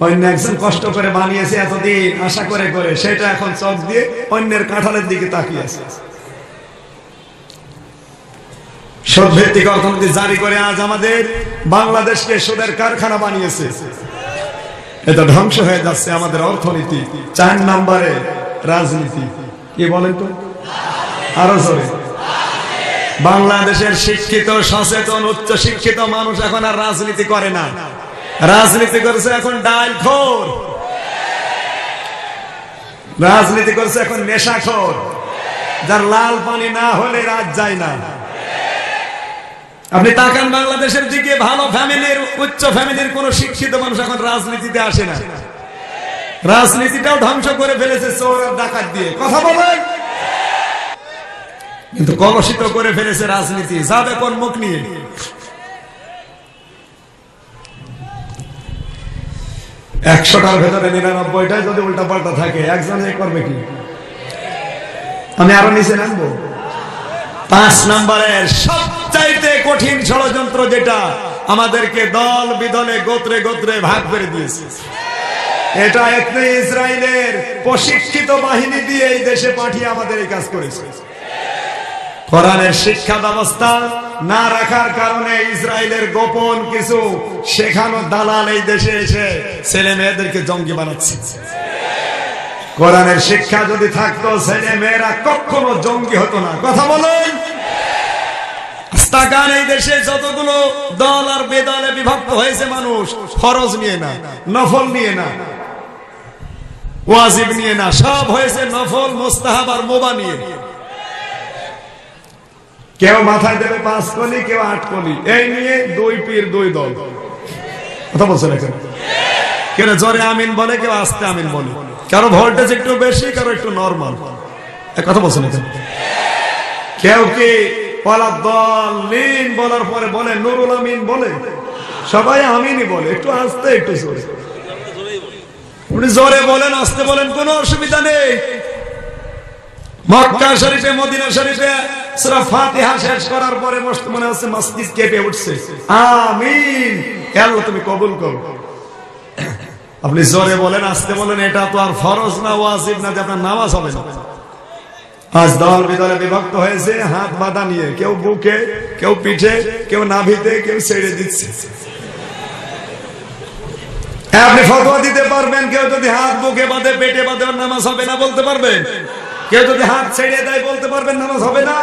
অন্য একজন কষ্ট করে বানিয়েছে এতদিন আশা করে করে, সেটা এখন চোখ দিয়ে অন্যের কাঁঠালের দিকে তাকিয়ে আছে। সুদ ভিত্তিক অর্থনীতি জারি করে আজ আমাদের বাংলাদেশকে সুদের কারখানা বানিয়েছে। এটা ধ্বংস হয়ে যাচ্ছে আমাদের অর্থনীতি। 4 নম্বরে রাজনীতি। কি বলেন তো আরো জোরে? বাংলাদেশের শিক্ষিত, সচেতন, উচ্চ শিক্ষিত মানুষ এখন আর রাজনীতি করে না। রাজনীতি করছে এখন ডালখোর, রাজনীতি করছে এখন নেশাখোর, যার লাল পানি না হলে রাত যায় না। আপনি তাকান বাংলাদেশের দিকে, ভালো ফ্যামিলির, উচ্চ ফ্যামিলির কোন শিক্ষিত মানুষ এখন রাজনীতিতে আসে না। রাজনীতিটাও ধ্বংস করে ফেলেছে চোর আর ডাকাত দিয়ে। কথা বলেন, কিন্তু কলুষিত করে ফেলেছে রাজনীতি। যাবে কোন মুখ নিয়ে? একশোটার ভেতরে 99টাই যদি উল্টা পাল্টা থাকে, একজনে করবে কি? আমি আরো নিচে নামবো। 5 নম্বরের সবচাইতে কঠিন ষড়যন্ত্র, যেটা আমাদেরকে দল বিদলে, গোত্রে গোত্রে ভাগ করে দিয়েছে। এটা একটি ইসরায়েলের প্রশিক্ষিত বাহিনী দিয়ে এই দেশে পাঠিয়ে আমাদের এই কাজ করেছে। কোরআনের শিক্ষা ব্যবস্থা না রাখার কারণে ইসরায়েলের গোপন কিছু শেখানো দালাল এই দেশে এসে ছেলে মেয়েদেরকে জঙ্গি বানাচ্ছে। কোরআনের শিক্ষা যদি থাকতো, ছেলে মেয়েরা কখনো জঙ্গি হতো না। কথা বলেন। এই দেশে যতগুলো দল আর বেদলে বিভক্ত হয়েছে মানুষ, ফরজ নিয়ে না, নফল নিয়ে না, ওয়াজিব নিয়ে না, সব হয়েছে নফল, মুস্তাহাব আর মুবাহ নিয়ে। কেউ মাথায় দেবে 5 কলি, কেউ 8 কলি, এই নিয়ে 2 পীর 2 দল। কথা বলছেন এখানে? কেউ জোরে আমিন বলে, কেউ আস্তে আমিন বলে, কারো ভোল্টেজ একটু বেশি, কারো একটু নরমাল। কথা বলছেন এখানে? কেউ কি ওয়ালাদ্দাল্লিন বলার পরে বলে নুরুল আমিন বলে, সবাই আমিনই বলে, একটু আস্তে একটু জোরে। আপনি জোরে বলেন, আস্তে বলেন, কোনো অসুবিধা নেই। মক্কা শরীফে, মদিনা শরীফে সূরা ফাতিহা শেষ করার পরে মনে হচ্ছে মসজিদ কেঁপে উঠছে। আমিন, আল্লাহ তুমি কবুল করো। আপনি জোরে বলেন, আস্তে বলেন, এটা তো আর ফরজ না, ওয়াজিব না যে আপনার নামাজ হবে না। আজ দল বিদলে বিভক্ত হয়েছে হাত বাঁধা নিয়ে, কেউ বুকে, কেউ পিঠে, কেউ নাভিতে, কেউ ছেড়ে দিচ্ছে। আপনি ফতোয়া দিতে পারবেন, কেউ যদি হাত বুকে বাঁধে, পেটে বাঁধে, নামাজ হবে না বলতে পারবেন? কেউ যদি হাত ছেড়ে দেয় বলতে পারবেন নামাজ হবে না?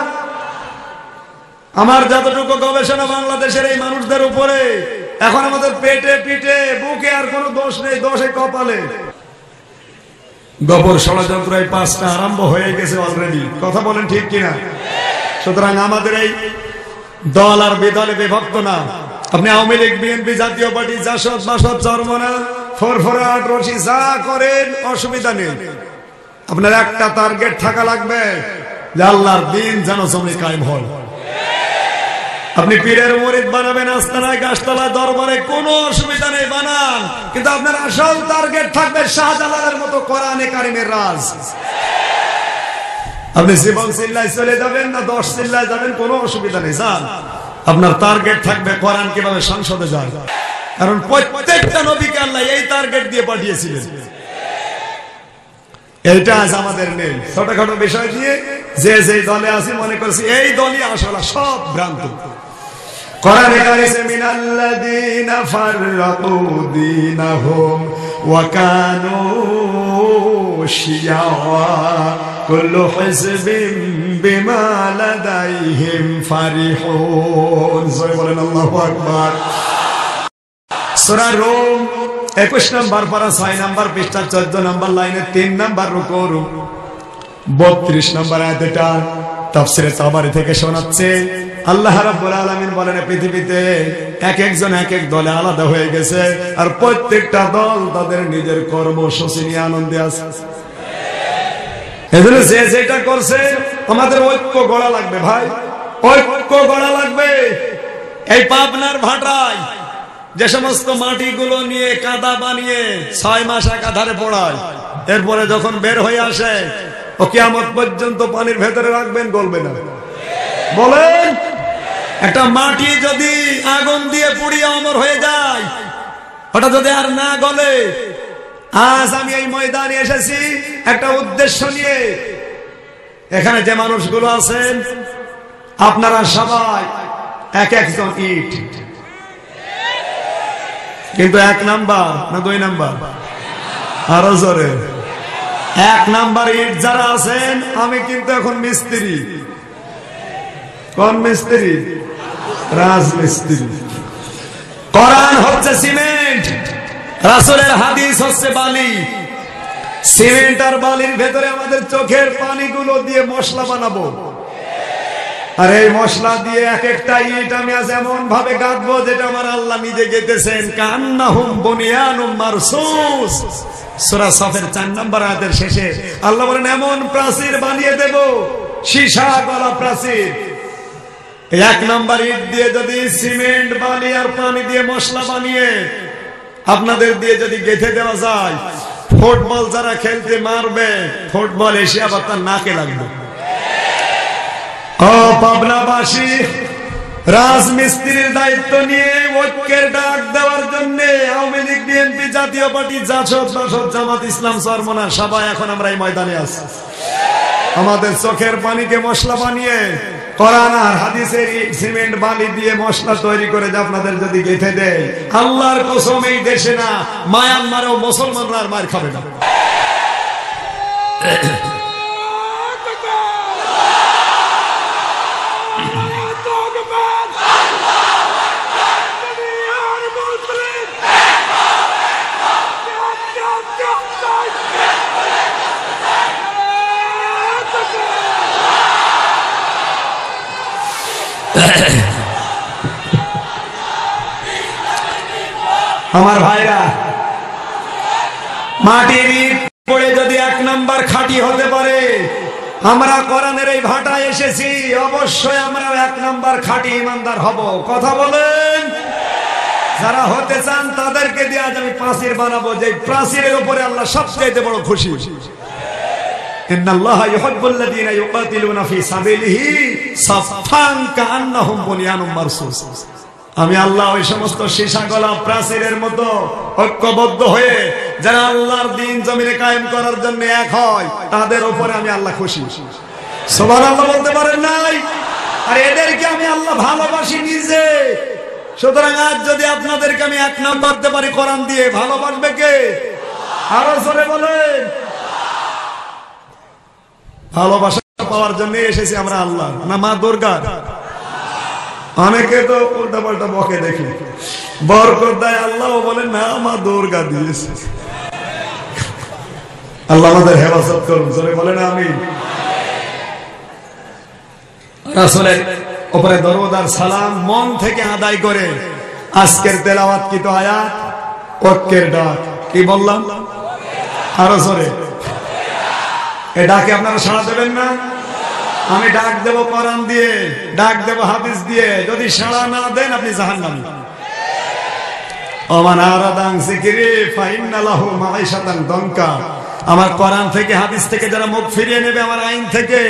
আমার যতটুকু গবেষণা বাংলাদেশের এই মানুষদের উপরে, এখন আমাদের পেটে, পিঠে, বুকে আর কোনো দোষ নেই, দোষে কপালে। গোপন ষড়যন্ত্র এই 5টা আরম্ভ হয়ে গেছে অলরেডি। কথা বলেন ঠিক কিনা? সুতরাং আমাদের এই দল আর বেদলে বিভক্ত না। আপনি আওয়ামী লীগ, বিএনপি, জাতীয় পার্টি, জাসদ, মাসদ, চরমনা, ফরফরাট, রশি, যা করেন অসুবিধা নেই। আপনার একটা টার্গেট থাকা লাগবে যে আল্লাহর দ্বীন যেন জমি কায়েম হয়। আপনি পীরের মুরিদ বানাবেন আস্তানায়, গাছতলায়, দরবারে, কোনো অসুবিধা নেই, বানান, কিন্তু আপনার আসল টার্গেট থাকবে শাহজালালের মতো কোরআনে কারিমের রাজ। আপনি জীবন চিল্লায় চলে যাবেন না 10 চিল্লায় যাবেন, কোনো অসুবিধা নেই, যান। আপনার টার্গেট থাকবে কোরআন কিভাবে সংসদে যায়, কারণ প্রত্যেকটা নবীকে আল্লাহ এই টার্গেট দিয়ে পাঠিয়েছিলেন। এইটা আজ আমাদের নেই। ছোটখাটো বিষয় দিয়ে যে যে দলে আছে মনে করছি এই দলই আসলে, সব ভ্রান্ত। কোরআনে কারিমে মিনাল্লাযীনা ফাররাকু দীনাহুম ওয়া কানু শিয়া কুল্লু হিজবিন বিমা লাদাইহিম ফারিহুন। জয় বলেন আল্লাহু আকবার। সূরা রুম 21 নম্বর পারা 6 নম্বর পৃষ্ঠা 14 নম্বর লাইনে 3 নম্বর রুকু। 32 নম্বর আয়াত এটা তাফসীরে তাবারি থেকে শোনাচ্ছে। আল্লাহ রাব্বুল আলামিন বলেন পৃথিবীতে এক একজন এক এক দলে আলাদা হয়ে গেছে, আর প্রত্যেকটা দল তাদের নিজের কর্মসূচি নিয়ে আনন্দে আছে। এজন্য যে যেটা করছে আমাদের ঐক্য গড়া লাগবে ভাই, ঐক্য গড়া লাগবে। এই পাবনার ভাটায় যে সমস্ত মাটিগুলো নিয়ে কাদা বানিয়ে 6 মাস একাধারে পড়ায়, এরপরে যখন বের হয়ে আসে ও কিয়ামত পর্যন্ত পানির ভেতরে রাখবেন, গলবে না? বলেন, একটা মাটি যদি আগুন দিয়ে পুড়িয়ে অমর হয়ে যায়, ওটা যদি আর না গলে। আজ আমি এই ময়দানে এসেছি একটা উদ্দেশ্য নিয়ে। এখানে যে মানুষগুলো আছেন আপনারা সবাই এক একজন ইট, কিন্তু 1 নাম্বার না 2 নাম্বার? আরো জোরে। 1 নাম্বার ইট যারা আছেন, আমি কিন্তু এখন মিস্ত্রি। কোন মিস্ত্রি? রাজমিস্ত্রি। কোরআন হচ্ছে সিমেন্ট, রাসূলের হাদিস হচ্ছে বালি। সিমেন্ট আর বালির ভেতরে আমাদের চোখের পানিগুলো দিয়ে মশলা বানাবো, আর এই মশলা দিয়ে এক একটা ইট আমি আজ এমন ভাবে গাঁথবো যেটা আমার আল্লাহ নিজে গেঁথেছেন। কান্নাহুম বুনিয়ানুম মারসুস, সূরা সফের 4 নম্বর আয়াতের শেষে আল্লাহ বলেন এমন প্রাচীর বানিয়ে দেব, সীসা গলা প্রাচীর। 1 নাম্বার ইট দিয়ে যদি সিমেন্ট বালি আর পানি দিয়ে মশলা বানিয়ে আপনাদের দিয়ে যদি গেঁথে দেওয়া যায়, ফুটবল যারা খেলতে মারবে, ফুটবল এসে আবার তার নাকে লাগবে। ও পাবনাবাসী, রাজমিস্ত্রির দায়িত্ব নিয়ে ঐক্যের ডাক দেওয়ার জন্য আওয়ামী লীগ, বিএনপি, জাতীয় পার্টি, জাসদ, জামাত ইসলাম, চরমনা সবাই এখন আমরা এই ময়দানে আছি। আমাদের চোখের পানিকে মশলা বানিয়ে কোরআন আর হাদিসের সিমেন্ট বালি দিয়ে মশলা তৈরি করে আপনাদের যদি গেঁথে দেয়, আল্লাহর কসম এই দেশে না, মায়ানমারেও মুসলমানরা আর মার খাবে না। আমার ভাইরা, মাটির ইট পড়ে যদি 1 নাম্বার খাঁটি হতে পারে, আমরা কোরআনের এই ভাটায় এসেছি, অবশ্যই আমরা 1 নাম্বার খাঁটি ইমানদার হব। কথা বলেন। যারা হতে চান তাদেরকে দিয়ে আজ আমি প্রাচীর বানাবো, যে প্রাচীরের উপরে আল্লাহ সবচেয়ে বড় খুশি। ইন্নাল্লাহা ইউহিব্বুল্লাযীনা ইউকাতিলুনা ফী সাবিলিহি সাফফান কাআন্নাহুম বুনিয়ানুম মারসুস। আমি আল্লাহ ওই সমস্ত সীসা গলা প্রাচীরের মতো ঐক্যবদ্ধ হয়ে যারা আল্লাহর দ্বীন জমিনে কায়েম করার জন্য এক হয়, তাদের উপরে আমি আল্লাহ খুশি। সুবহানাল্লাহ বলতে পারেন নাই? আর এদেরকে আমি আল্লাহ ভালোবাসি নিজে। সুতরাং আজ যদি আপনাদেরকে আমি 1 নাম্বার দিতে পারি কোরআন দিয়ে, ভালোবাসবে কে? আরো জোরে বলেন। ভালোবাসা পাওয়ার জন্য এসেছি আমরা আল্লাহ না মা দুর্গা? অনেকে তো উল্টা পাল্টা বকে দেখি, বরকত দেয় আল্লাহ, বলেন না মা দুর্গা দিয়েছে। আল্লাহ আমাদের হেফাজত করুন, জোরে বলেন আমিন। রাসূলের উপরে দরুদ আর সালাম মন থেকে আদায় করে আজকের তেলাওয়াতকৃত আয়াত ঐক্যের ডাক। কি বললাম? আরো জোরে। এই ডাকে আপনারা সাড়া দেবেন না? আমি ডাক দেব কোরআন দিয়ে, ডাক দেব হাদিস দিয়ে, যদি সাড়া না দেন আপনি জাহান্নামী। ওমান আরাদান যিকরি ফাইন্না লাহু মাঈশাতান দনকা। আমার কোরআন থেকে হাদিস থেকে যারা মুখ ফিরিয়ে নেবে আমার আইন থেকে,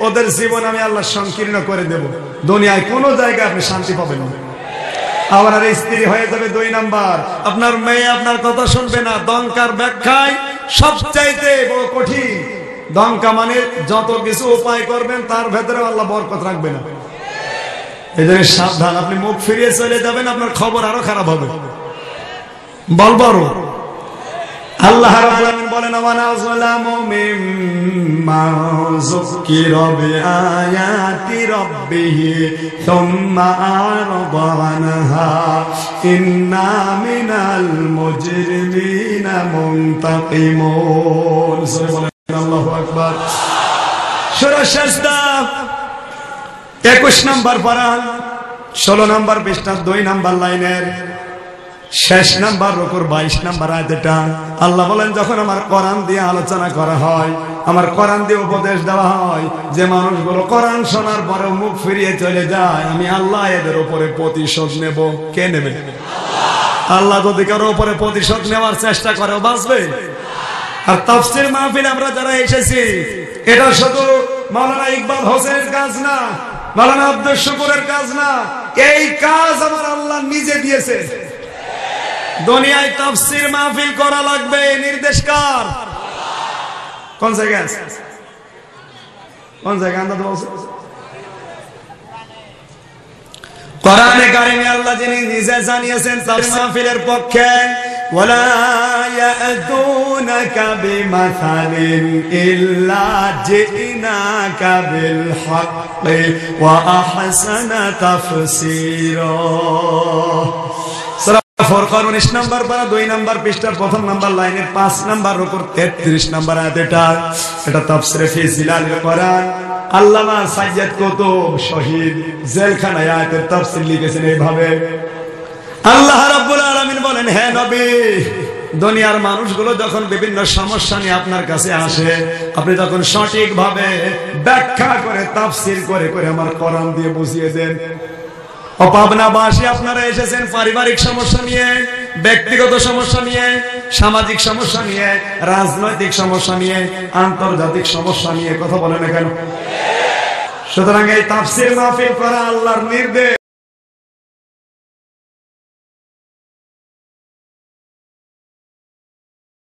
ওদের জীবন আমি আল্লাহ সংকীর্ণ করে দেব। দুনিয়ায় কোনো জায়গায় আপনি শান্তি পাবেন না। আবার আর স্ত্রী হয়ে যাবে 2 নাম্বার, আপনার মেয়ে আপনার কথা শুনবে না। দনকার ব্যাখ্যায় সবচাইতে বড় কঠিন। দঙ্কা মানে যত কিছু উপায় করবেন তার ভেতরে আল্লাহ বরকত রাখবে না। এই জন্য সাবধান, আপনি মুখ ফিরিয়ে চলে যাবেন, আপনার খবর আরো খারাপ হবে। বলবারো আল্লাহ রাব্বুল আলামিন বলেন, ওয়া নাযলামু মিম্মা যুকিরা বিআয়াতি রাব্বিহি সুম্মা আরাদা আনহা ইন্না মিনাল মুজরিমিনা মুনতাকিমুন। আল্লাহু আকবার। সূরা সাজদা 21 নম্বর পারা 16 নম্বর পৃষ্ঠা 2 নম্বর লাইনের শেষ নাম্বার রুকুর 22 নম্বর আয়াতটা আল্লাহ বলেন, যখন আমার কোরআন দিয়ে আলোচনা করা হয়, আমার কোরআন দিয়ে উপদেশ দেওয়া হয়, যে মানুষগুলো কোরআন শোনার পরেও মুখ ফিরিয়ে চলে যায়, আমি আল্লাহ এদের উপরে প্রতিশোধ নেব। কে নেবে? আল্লাহ যদি কারো উপরে প্রতিশোধ নেওয়ার চেষ্টা করে বাঁচবে? আর তাফসীর মাহফিল আমরা যারা এসেছি, এটা শুধু মাওলানা ইকবাল হোসেনের কাজ না, মাওলানা আব্দুল শুকুরের কাজ না, এই কাজ আমার আল্লাহ নিজে দিয়েছে। দুনিয়ায় তাফসীর মাহফিল করা লাগবে, নির্দেশ কার? কোন জায়গায় আছে? কোন জায়গায় আন্দাজ বলছে? কোরআনে কারিমে আল্লাহ যিনি নিজে জানিয়েছেন তাফসীর মাহফিলের পক্ষে, ওয়ালা ইয়াতুনাকা বিমাসালিন ইল্লা জিনাকা বিল হাক্কি ওয়া আহসানা তাফসীরা। ফুরকান 19 নম্বর পারা 2 নম্বর পৃষ্ঠার 1 নম্বর লাইনের 5 নম্বর রুকুর 33 নম্বর আয়াত। এটা তাফসীরে ফি জিলালিল কোরআন আল্লামা সাইয়্যিদ কুতুব শহীদ জেলখানায় আয়াতের তাফসীর লিখেছেন এইভাবে। আল্লাহ রাব্বুল আলামিন বলেন, হে নবী, দুনিয়ার মানুষগুলো যখন বিভিন্ন সমস্যা নিয়ে আপনার কাছে আসে, আপনি তখন সঠিকভাবে ব্যাখ্যা করে তাফসীর করে করে আমার কোরআন দিয়ে বুঝিয়ে দেন। পাবনাবাসী আপনারা এসেছেন পারিবারিক সমস্যা নিয়ে, ব্যক্তিগত সমস্যা নিয়ে, সামাজিক সমস্যা নিয়ে, রাজনৈতিক সমস্যা নিয়ে, আন্তর্জাতিক সমস্যা নিয়ে, কথা বলেন না কেন? সুতরাং এই তাফসীর মাহফিল করা আল্লাহর নির্দেশ।